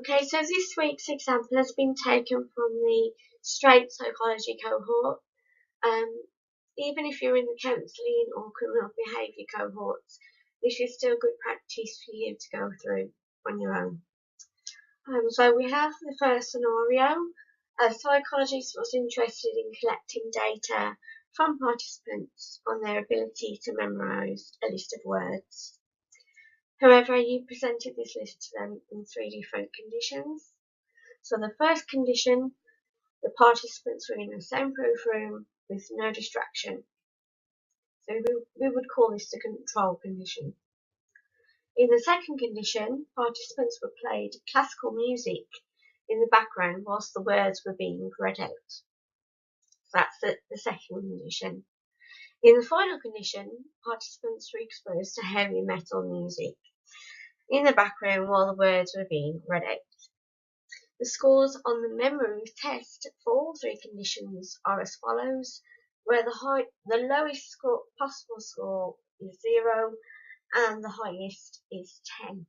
Okay, so this week's example has been taken from the straight psychology cohort. Even if you're in the counselling or criminal behaviour cohorts, this is still good practice for you to go through on your own. So we have the first scenario. A psychologist was interested in collecting data from participants on their ability to memorise a list of words. However, you presented this list to them in 3 different conditions. So the first condition, the participants were in a soundproof room with no distraction. So we would call this the control condition. In the second condition, participants were played classical music in the background whilst the words were being read out. So that's the second condition. In the final condition, participants were exposed to heavy metal music in the background while the words were being read out. The scores on the memory test for all 3 conditions are as follows, where the lowest possible score is 0 and the highest is 10.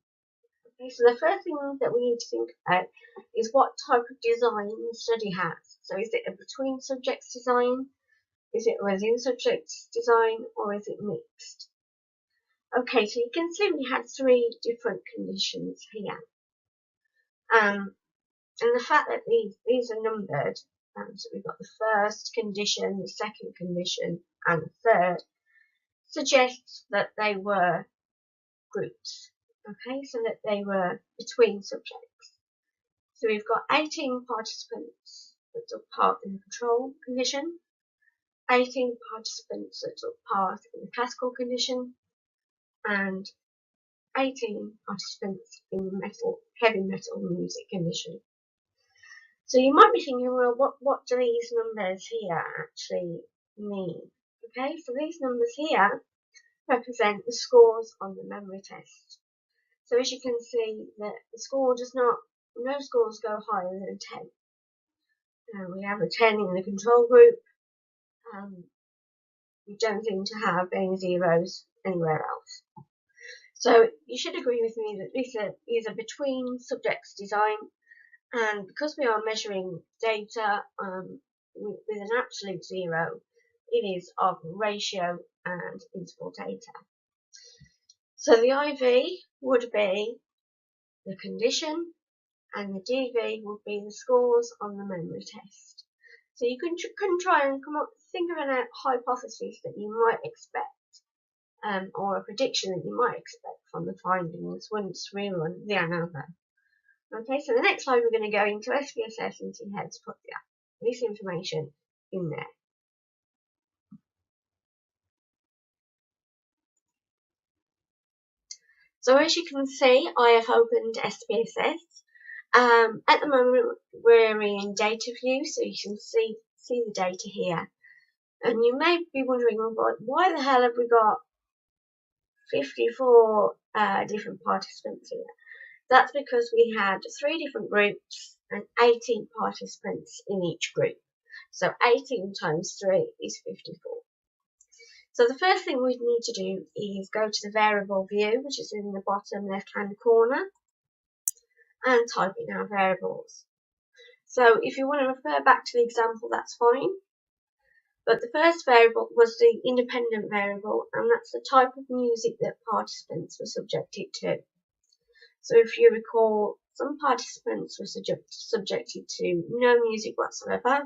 Okay, so the first thing that we need to think about is what type of design the study has. So is it a between subjects design, is it a within subjects design, or is it mixed? Okay, so you can see we had 3 different conditions here. And the fact that these are numbered, so we've got the first condition, the second condition, and the third, suggests that they were groups. Okay, so that they were between subjects. So we've got 18 participants that took part in the control condition, 18 participants that took part in the classical condition, and 18 participants in the heavy metal music condition. So you might be thinking, well, what do these numbers here actually mean? Okay, so these numbers here represent the scores on the memory test. So as you can see, that the score no scores go higher than 10. We have a 10 in the control group. We don't seem to have any zeros anywhere else. So you should agree with me that this is a between subjects design. And because we are measuring data with an absolute 0, it is of ratio and interval data. So the IV would be the condition, and the DV would be the scores on the memory test. So you can try and think of a hypothesis that you might expect, or a prediction that you might expect from the findings once we run the ANOVA. Okay, so the next slide we're going to go into SPSS and see how to put this information in there. So as you can see, I have opened SPSS. At the moment we're in data view, so you can see the data here. And you may be wondering, well, why the hell have we got 54 different participants here? That's because we had 3 different groups and 18 participants in each group. So 18 times 3 is 54. So the first thing we need to do is go to the variable view, which is in the bottom left-hand corner, and type in our variables. So if you want to refer back to the example, that's fine. But the first variable was the independent variable, and that's the type of music that participants were subjected to. So if you recall, some participants were subjected to no music whatsoever.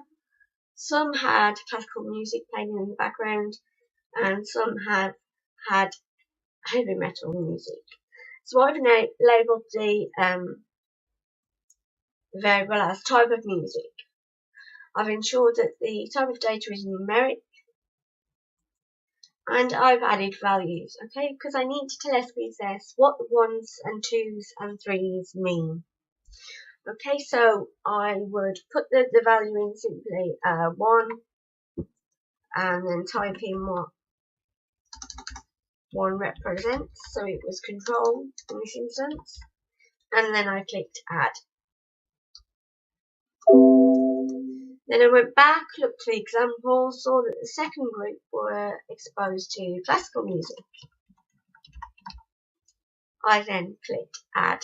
Some had classical music playing in the background, and some had heavy metal music. So I've labelled the variable as type of music. I've ensured that the type of data is numeric, and I've added values, okay, because I need to tell SPSS what the 1s and 2s and 3s mean. Okay, so I would put the value in simply 1, and then type in what 1 represents, so it was control in this instance, and then I clicked add. Then I went back, looked at the example, saw that the second group were exposed to classical music. I then clicked add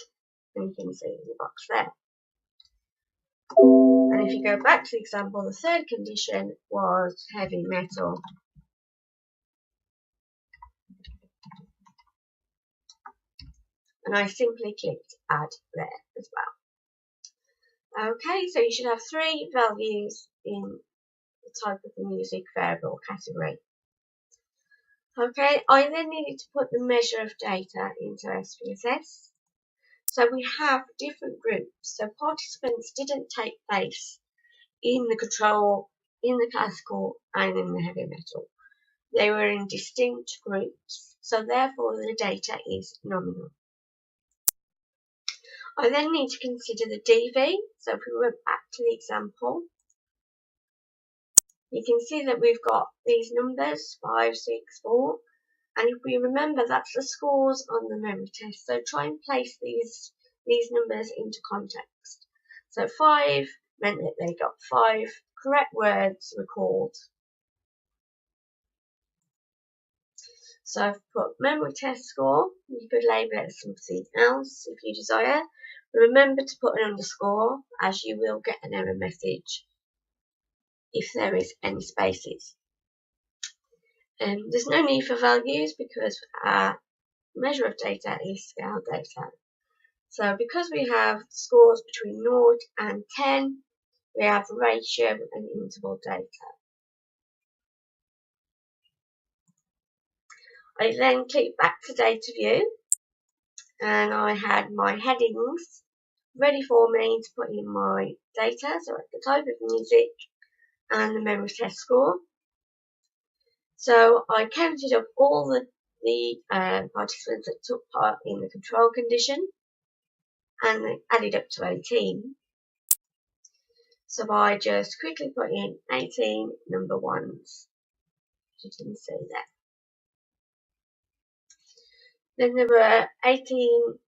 and you can see in the box there. And if you go back to the example, the third condition was heavy metal. And I simply clicked add there as well. Okay, so you should have 3 values in the type of music variable category. Okay, I then needed to put the measure of data into SPSS. So we have different groups. So participants didn't take place in the control, in the classical, and in the heavy metal. They were in distinct groups, so therefore the data is nominal. I then need to consider the DV. So if we went back to the example, you can see that we've got these numbers, 5, 6, 4. And if we remember, that's the scores on the memory test. So try and place these numbers into context. So 5 meant that they got 5 correct words recalled. So I've put memory test score. You could label it as something else if you desire. Remember to put an underscore, as you will get an error message if there is any spaces. There's no need for values because our measure of data is scale data. So because we have scores between 0 and 10, we have ratio and interval data. I then click back to data view, and I had my headings ready for me to put in my data, so at the type of music and the memory test score. So I counted up all the participants that took part in the control condition and they added up to 18. So I just quickly put in 18 number ones, as you can see there. Then there were 18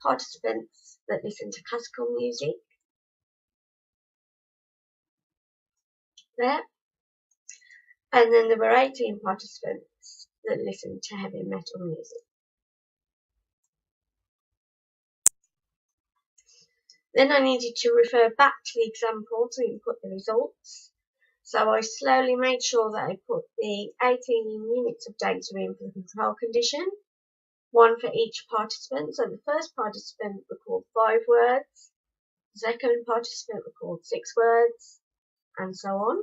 participants that listened to classical music there. And then there were 18 participants that listened to heavy metal music. Then I needed to refer back to the example to input the results. So I slowly made sure that I put the 18 units of data in for the control condition, one for each participant. So the first participant recalled 5 words, the second participant recalled 6 words, and so on.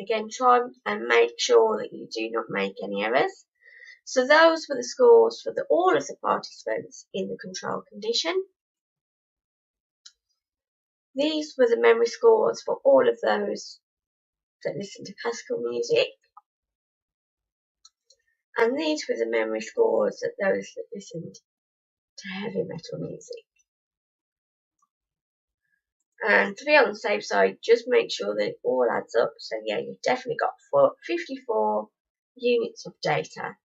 Again, try and make sure that you do not make any errors. So those were the scores for all of the participants in the control condition. These were the memory scores for all of those that listened to classical music. And these were the memory scores of those that listened to heavy metal music. And to be on the safe side, just make sure that it all adds up. So yeah, you've definitely got 54 units of data.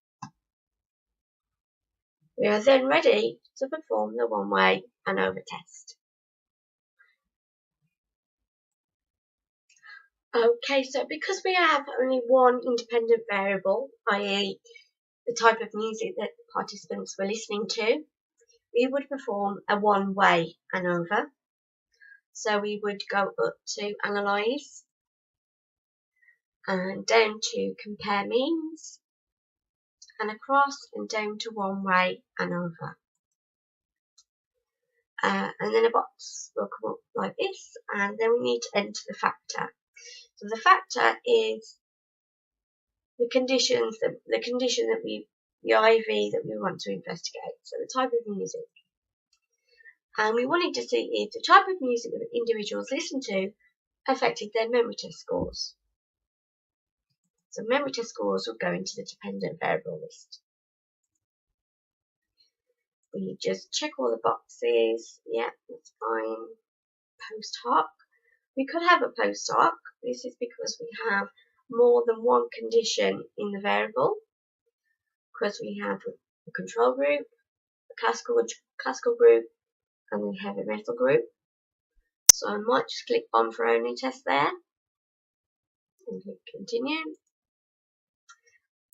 We are then ready to perform the one-way ANOVA test. Okay, so because we have only one independent variable, i.e. the type of music that the participants were listening to, we would perform a one-way ANOVA. So we would go up to Analyze and down to Compare Means and across and down to One-Way ANOVA. And then a box will come up like this, and then we need to enter the factor. So the factor is the condition that the IV that we want to investigate. So the type of music. And we wanted to see if the type of music that individuals listen to affected their memory test scores. So memory test scores will go into the dependent variable list. We just check all the boxes. Yeah, that's fine. Post hoc. We could have a post hoc. This is because we have more than one condition in the variable. Because we have a control group, a classical group, and the heavy metal group. So I might just click on for only test there and click continue.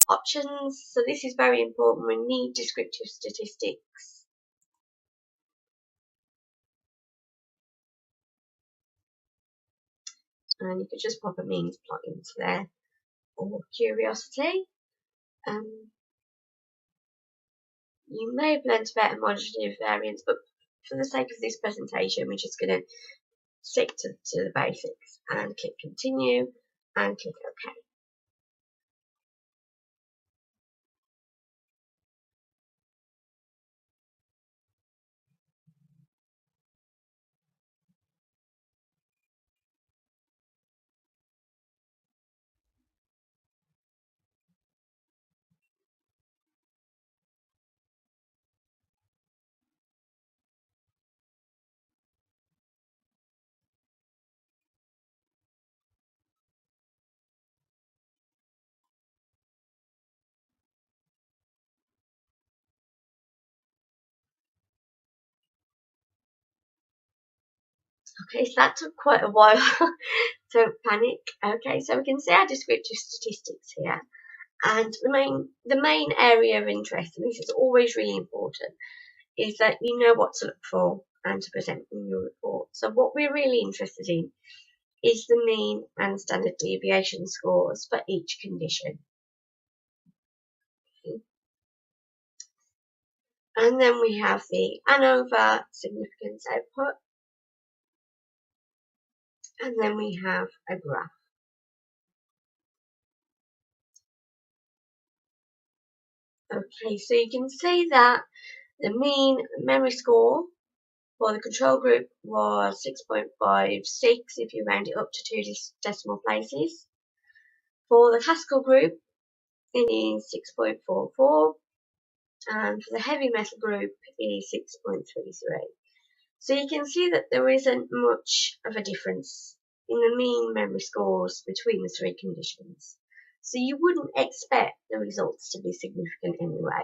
Options, so this is very important. We need descriptive statistics. And you could just pop a means plot into there, or curiosity. You may have learned about homogeny variance, but for the sake of this presentation, we're just going to stick to the basics and click continue and click OK. Okay, so that took quite a while. Don't panic. Okay, so we can see our descriptive statistics here. And the main area of interest, and this is always really important, is that you know what to look for and to present in your report. So what we're really interested in is the mean and standard deviation scores for each condition. And then we have the ANOVA significance output, and then we have a graph. Okay, so you can see that the mean memory score for the control group was 6.56 if you round it up to 2 decimal places. For the classical group, it is 6.44, and for the heavy metal group, it is 6.33. So you can see that there isn't much of a difference in the mean memory scores between the three conditions. So you wouldn't expect the results to be significant anyway.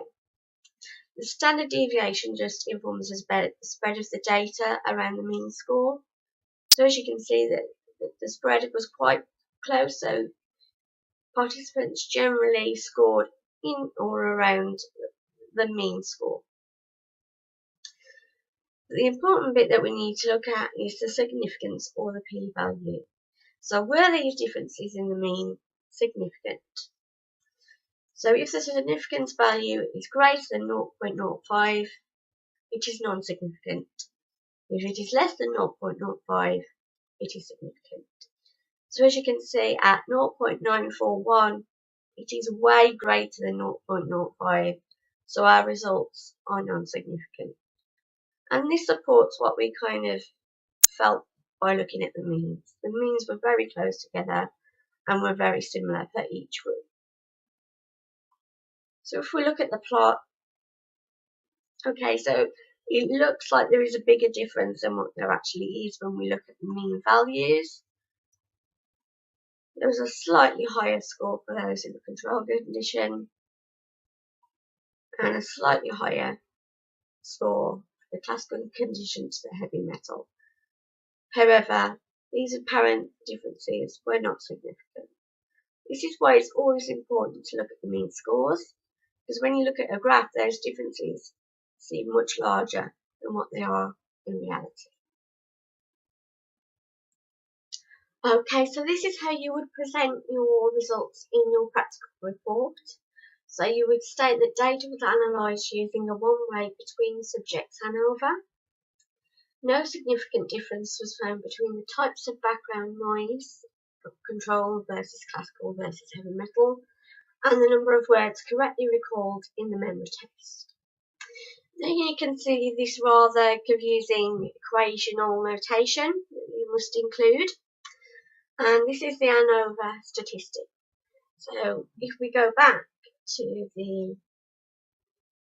The standard deviation just informs us about the spread of the data around the mean score. So as you can see that the spread was quite close, so participants generally scored in or around the mean score. The important bit that we need to look at is the significance or the p-value. So were these differences in the mean significant? So if the significance value is greater than 0.05, it is non-significant. If it is less than 0.05, it is significant. So as you can see, at 0.941, it is way greater than 0.05, so our results are non-significant. And this supports what we kind of felt by looking at the means. The means were very close together and were very similar for each group. So if we look at the plot, okay, so it looks like there is a bigger difference than what there actually is when we look at the mean values. There was a slightly higher score for those in the control condition and a slightly higher score for the classical condition to the heavy metal. However, these apparent differences were not significant. This is why it's always important to look at the mean scores, because when you look at a graph, those differences seem much larger than what they are in reality. Okay, so this is how you would present your results in your practical report. So you would state that data was analysed using a one-way between subjects ANOVA. No significant difference was found between the types of background noise, control versus classical versus heavy metal, and the number of words correctly recalled in the memory test. Then you can see this rather confusing equational notation that you must include. And this is the ANOVA statistic. So if we go back to the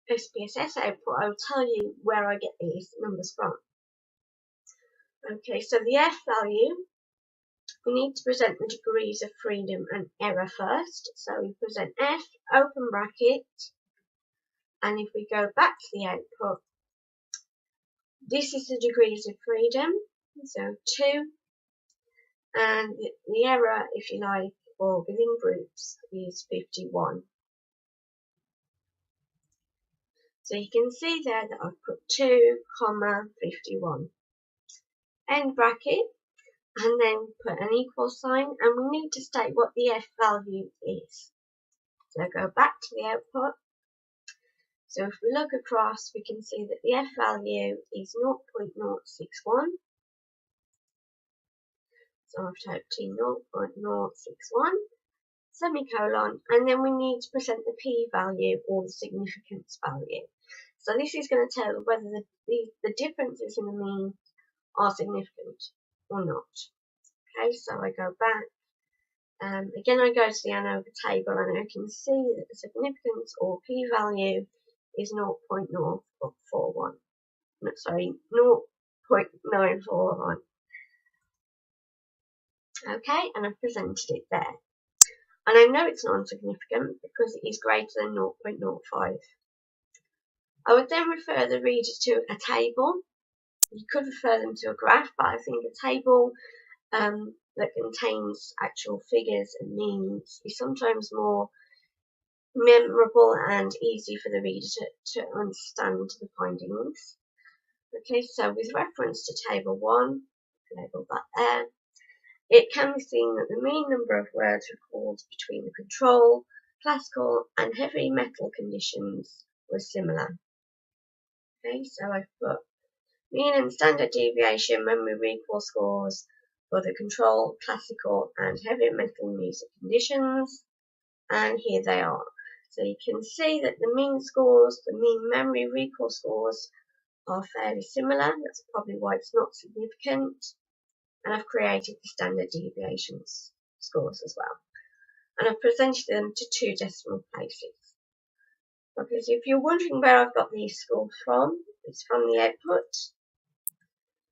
SPSS output, I'll tell you where I get these numbers from. Okay, so the F value, we need to present the degrees of freedom and error first. So we present F, open bracket, and if we go back to the output, this is the degrees of freedom, so 2, and the error, if you like, or within groups, is 51. So you can see there that I've put 2,51, end bracket, and then put an equal sign, and we need to state what the F value is. So go back to the output. So if we look across, we can see that the F value is 0.061. So I've typed in 0.061, semicolon, and then we need to present the P value or the significance value. So this is going to tell whether the differences in the mean are significant or not. Okay, so I go back. Again, I go to the ANOVA table and I can see that the significance or p-value is 0.041. Sorry, 0.941. Okay, and I've presented it there. And I know it's non-significant because it is greater than 0.05. I would then refer the reader to a table. You could refer them to a graph, but I think a table that contains actual figures and means is sometimes more memorable and easy for the reader to understand the findings. Okay, so with reference to table 1, label that there, it can be seen that the mean number of words recorded between the control, classical and heavy metal conditions was similar. Okay, so I've put mean and standard deviation memory recall scores for the control, classical and heavy metal music conditions, and here they are. So you can see that the mean scores, the mean memory recall scores are fairly similar. That's probably why it's not significant. And I've created the standard deviations scores as well. And I've presented them to 2 decimal places. Because if you're wondering where I've got these scores from, it's from the output.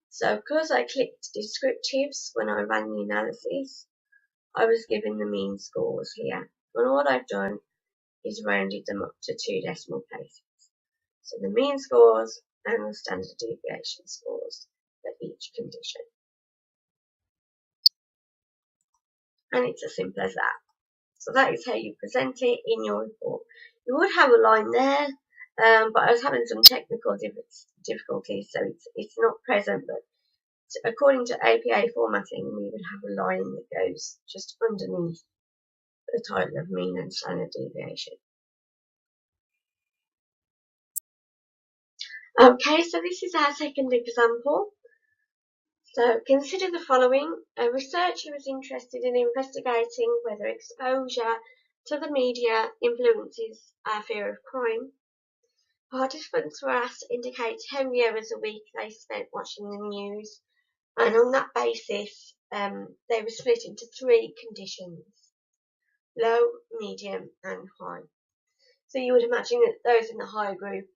So because I clicked descriptives when I ran the analysis, I was given the mean scores here. And what I've done is rounded them up to 2 decimal places. So the mean scores and the standard deviation scores for each condition. And it's as simple as that. So that is how you present it in your report. You would have a line there, but I was having some technical difficulties, so it's not present, but according to APA formatting, we would have a line that goes just underneath the title of mean and standard deviation. Okay, so this is our second example. So consider the following. A researcher is interested in investigating whether exposure to the media influences our fear of crime. Participants were asked to indicate how many hours a week they spent watching the news, and on that basis they were split into 3 conditions: low, medium and high. So you would imagine that those in the high group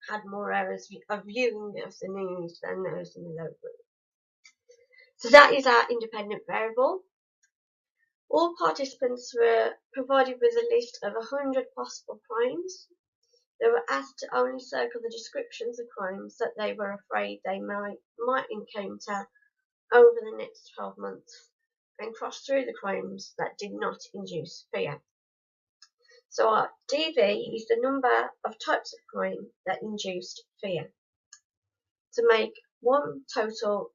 had more hours of viewing of the news than those in the low group. So that is our independent variable. All participants were provided with a list of 100 possible crimes. They were asked to only circle the descriptions of crimes that they were afraid they might encounter over the next 12 months and cross through the crimes that did not induce fear. So our DV is the number of types of crime that induced fear. To make one total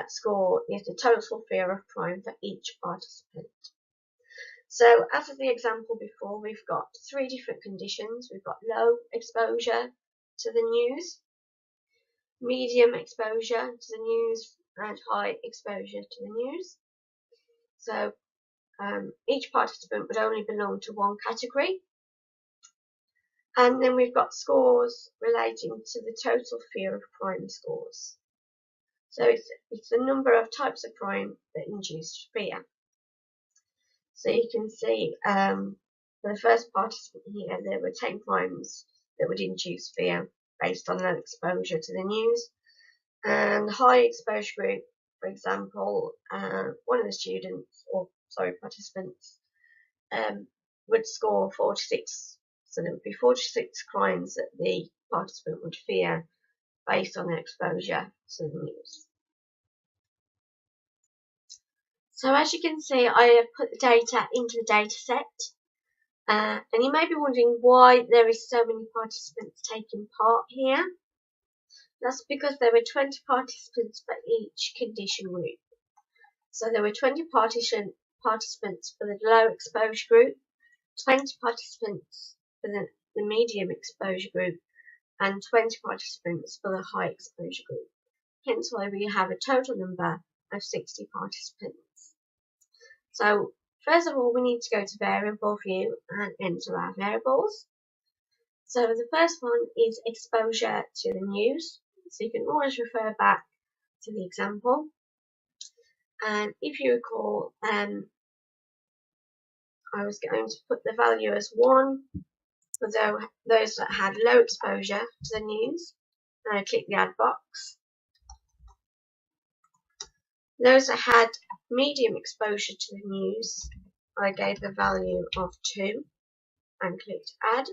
score is the total fear of crime for each participant. So as of the example before, we've got 3 different conditions. We've got low exposure to the news, medium exposure to the news, and high exposure to the news. So each participant would only belong to one category. And then we've got scores relating to the total fear of crime scores. So it's the number of types of crime that induced fear. So you can see for the first participant here, there were 10 crimes that would induce fear based on low exposure to the news. And the high exposure group, for example, one of the participants would score 46. So there would be 46 crimes that the participant would fear based on their exposure to the news. So as you can see, I have put the data into the data set. And you may be wondering why there is so many participants taking part here. That's because there were 20 participants for each condition group. So there were 20 participants for the low exposure group, 20 participants for the medium exposure group, and 20 participants for the high exposure group. Hence why we have a total number of 60 participants. So first of all, we need to go to variable view and enter our variables. So the first one is exposure to the news. So you can always refer back to the example. And if you recall, I was going to put the value as 1 for those that had low exposure to the news. And I click the add box. Those that had medium exposure to the news, I gave the value of 2 and clicked add.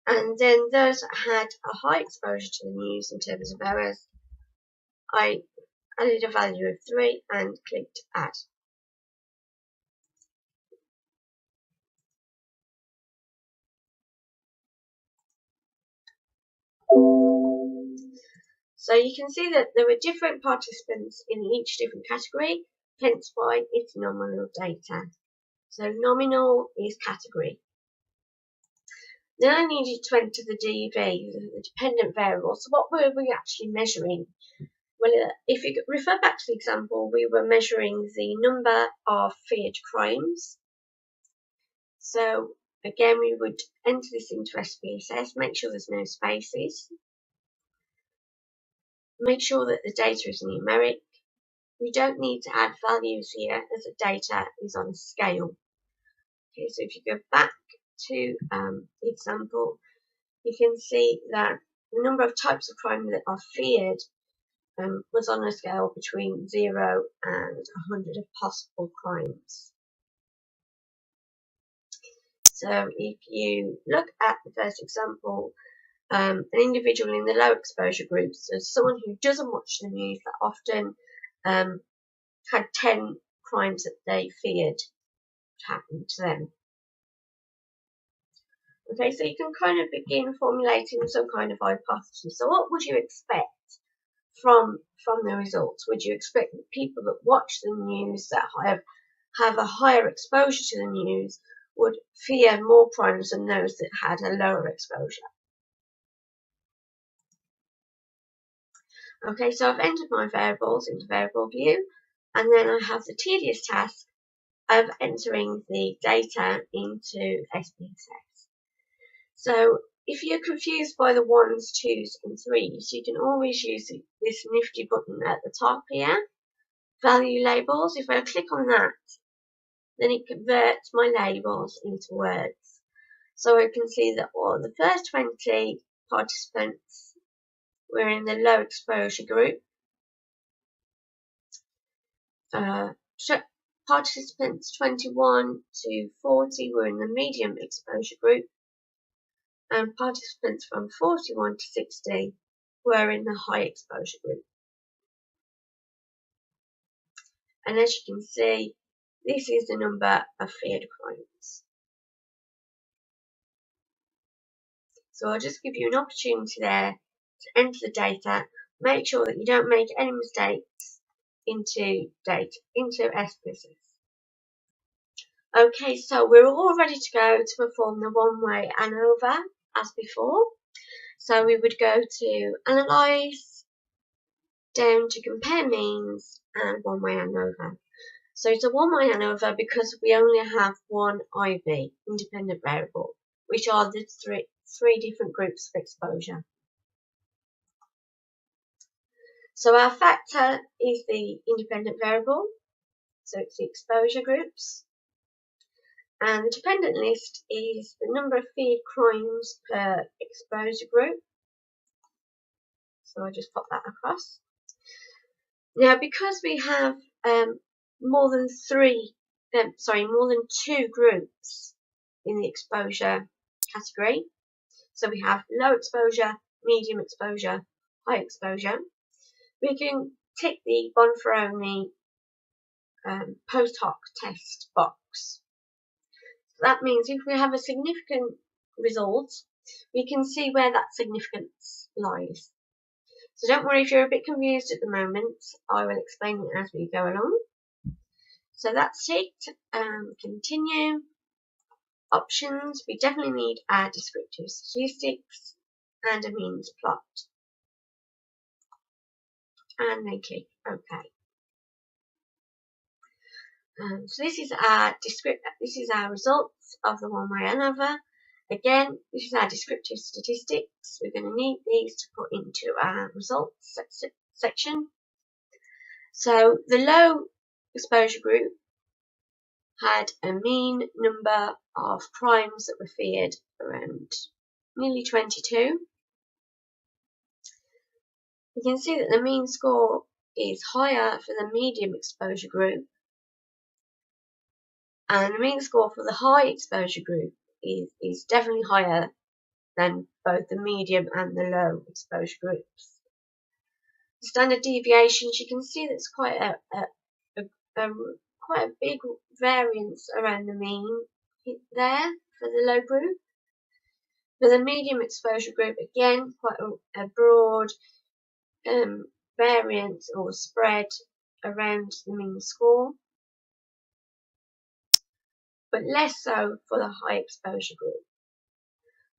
And then those that had a high exposure to the news in terms of errors, I added a value of 3 and clicked add. So you can see that there were different participants in each different category, hence why it's nominal data. So nominal is category. Then I need you to enter the DV, the dependent variable. So what were we actually measuring? Well, if you refer back to the example, we were measuring the number of feared crimes. So again, we would enter this into SPSS, make sure there's no spaces. Make sure that the data is numeric. We don't need to add values here as the data is on a scale. Okay, so if you go back to the example, you can see that the number of types of crime that are feared was on a scale between 0 and 100 of possible crimes. So if you look at the first example, an individual in the low exposure group, so someone who doesn't watch the news that often, had 10 crimes that they feared happened to them. Okay, so you can kind of begin formulating some kind of hypothesis. So what would you expect from the results? Would you expect that people that watch the news, that have a higher exposure to the news, would fear more crimes than those that had a lower exposure? Okay, so I've entered my variables into variable view, and then I have the tedious task of entering the data into SPSS. So if you're confused by the 1s, 2s and 3s, you can always use this nifty button at the top here, value labels. If I click on that, then it converts my labels into words. So I can see that all the first 20 participants were in the low exposure group. Participants 21 to 40 were in the medium exposure group, and participants from 41 to 60 were in the high exposure group. And as you can see, this is the number of feared crimes. So I'll just give you an opportunity there to enter the data. Make sure that you don't make any mistakes into SPSS. Okay, so we're all ready to go to perform the one-way ANOVA as before. So we would go to Analyze, down to Compare Means, and one-way ANOVA. So it's a one-way ANOVA because we only have one IV, independent variable, which are the three different groups of exposure. So our factor is the independent variable, so it's the exposure groups. And the dependent list is the number of feared crimes per exposure group. So I'll just pop that across. Now, because we have more than 2 groups in the exposure category, so we have low exposure, medium exposure, high exposure, we can tick the Bonferroni post hoc test box. So that means if we have a significant result, we can see where that significance lies. So don't worry if you're a bit confused at the moment, I will explain it as we go along. So that's ticked. Continue. Options, we definitely need our descriptive statistics and a means plot. And then click OK. So this is our results of the one-way ANOVA. Again, this is our descriptive statistics. We're going to need these to put into our results section. So the low exposure group had a mean number of crimes that were feared around nearly 22. You can see that the mean score is higher for the medium exposure group, and the mean score for the high exposure group is definitely higher than both the medium and the low exposure groups. The standard deviations, you can see that's quite quite a big variance around the mean there for the low group. For the medium exposure group, again, quite a broad variance or spread around the mean score, but less so for the high exposure group.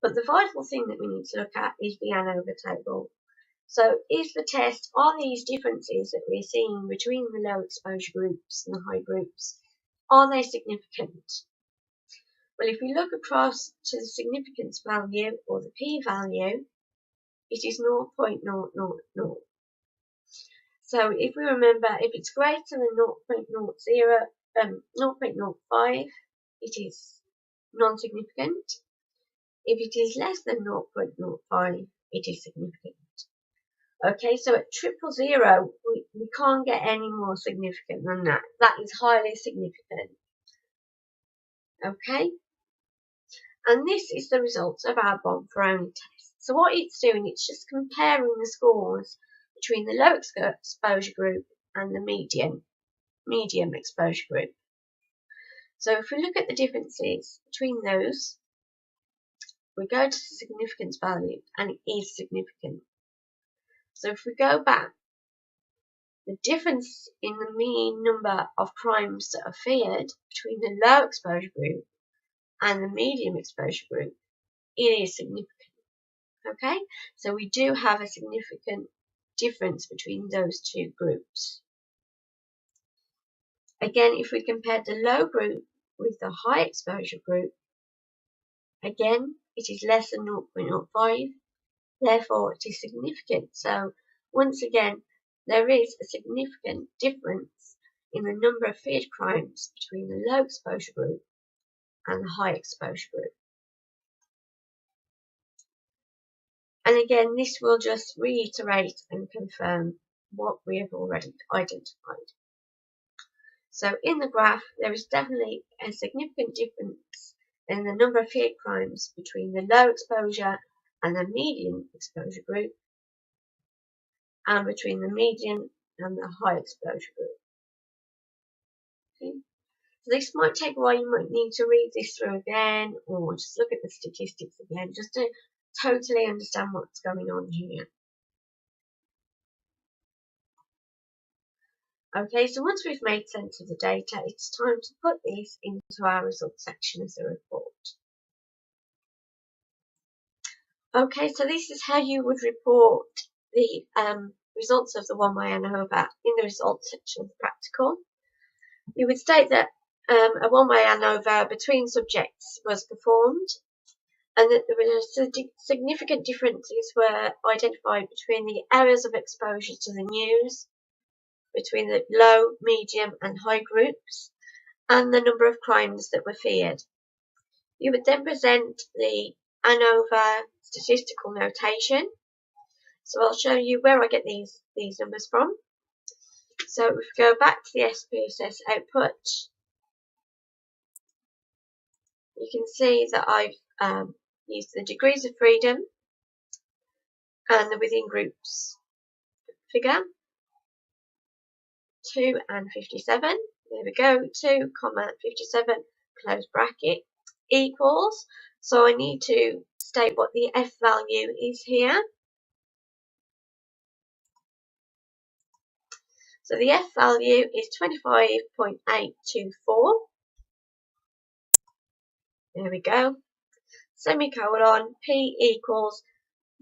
But the vital thing that we need to look at is the ANOVA table. So is the test, are these differences that we're seeing between the low exposure groups and the high groups, are they significant? Well, if we look across to the significance value or the p-value, it is 0.000. So if we remember, if it's greater than 0.05, it is non-significant. If it is less than 0.05, it is significant. Okay, so at 000, we can't get any more significant than that. That is highly significant. Okay, and this is the results of our Bonferroni test. So what it's doing, it's just comparing the scores between the low exposure group and the medium exposure group. So if we look at the differences between those, we go to the significance value, and it is significant. So if we go back, the difference in the mean number of crimes that are feared between the low exposure group and the medium exposure group, it is significant. Okay, so we do have a significant difference between those two groups. Again, if we compare the low group with the high exposure group, again, it is less than 0.05, therefore it is significant. So once again, there is a significant difference in the number of feared crimes between the low exposure group and the high exposure group. And again, this will just reiterate and confirm what we have already identified. So in the graph, there is definitely a significant difference in the number of feared crimes between the low exposure and the medium exposure group, and between the medium and the high exposure group. Okay. So this might take a while, you might need to read this through again, or just look at the statistics again, just to totally understand what's going on here. Okay, so once we've made sense of the data, it's time to put this into our results section as a report. Okay, so this is how you would report the results of the one-way ANOVA in the results section of the practical. You would state that a one-way ANOVA between subjects was performed, and that there were significant differences were identified between the errors of exposure to the news, between the low, medium and high groups, and the number of crimes that were feared. You would then present the ANOVA statistical notation. So I'll show you where I get these numbers from. So if we go back to the SPSS output, you can see that I've used the degrees of freedom and the within groups figure 2 and 57. There we go, 2,57 close bracket equals. So I need to state what the F value is here. So the F value is 25.824. There we go. Semicolon, P equals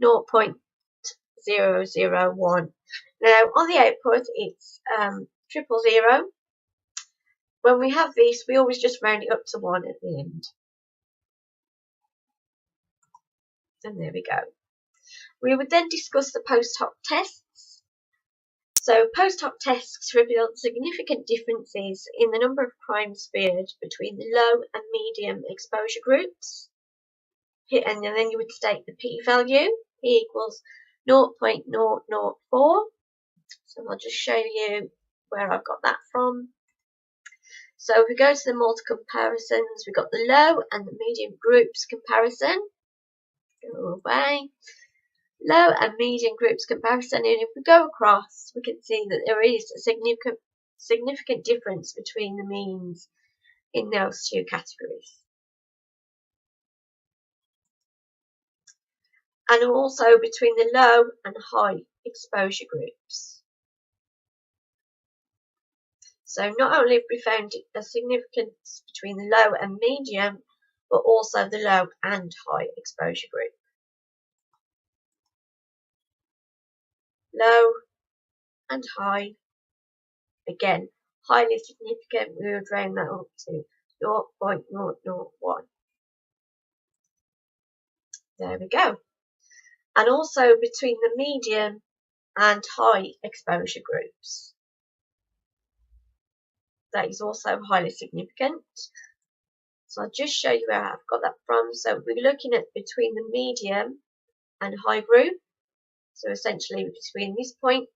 0.001. Now on the output it's 000. When we have this, we always just round it up to 1 at the end. And there we go. We would then discuss the post hoc tests. So post hoc tests revealed significant differences in the number of crimes feared between the low and medium exposure groups. And then you would state the P value. P equals 0.004. So I'll just show you where I've got that from. So if we go to the multi-comparisons, we've got the low and the medium groups comparison. Go away. Low and medium groups comparison, and if we go across, we can see that there is a significant difference between the means in those two categories. And also between the low and high exposure groups. So not only have we found a significance between the low and medium, but also the low and high exposure group. Low and high, again, highly significant, we would round that up to 0.001. There we go. And also between the medium and high exposure groups. That is also highly significant. So I'll just show you where I've got that from. So we're looking at between the medium and high group. So essentially between this point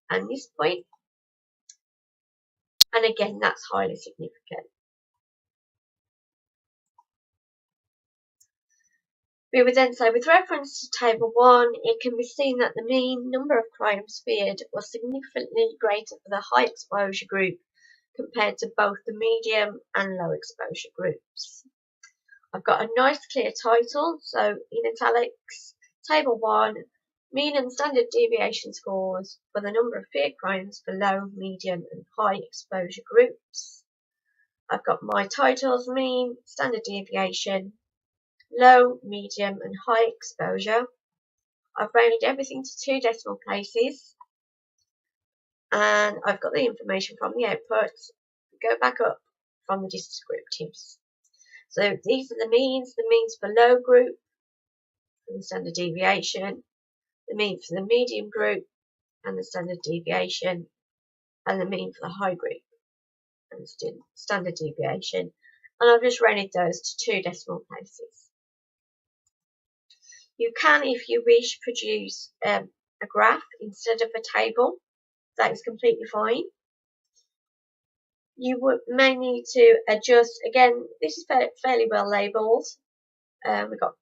and this point. And again, that's highly significant. We would then say, with reference to Table 1, it can be seen that the mean number of crimes feared was significantly greater for the high exposure group compared to both the medium and low exposure groups. I've got a nice clear title, so in italics, Table 1, mean and standard deviation scores for the number of feared crimes for low, medium and high exposure groups. I've got my titles, mean, standard deviation, low, medium and high exposure. I've rounded everything to 2 decimal places, and I've got the information from the output. Go back up from the descriptives. So these are the means for low group and the standard deviation, the mean for the medium group and the standard deviation, and the mean for the high group and the standard deviation. And I've just rounded those to 2 decimal places. You can, if you wish, produce a graph instead of a table. That is completely fine. You may need to adjust, again, this is fairly well labelled. We've got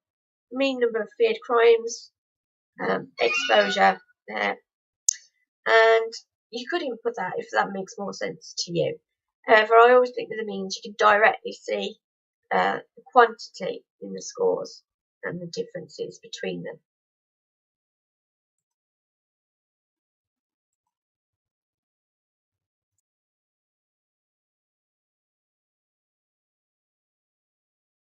mean number of feared crimes, exposure there. And you could even put that if that makes more sense to you. However, I always think with the means you can directly see the quantity in the scores and the differences between them.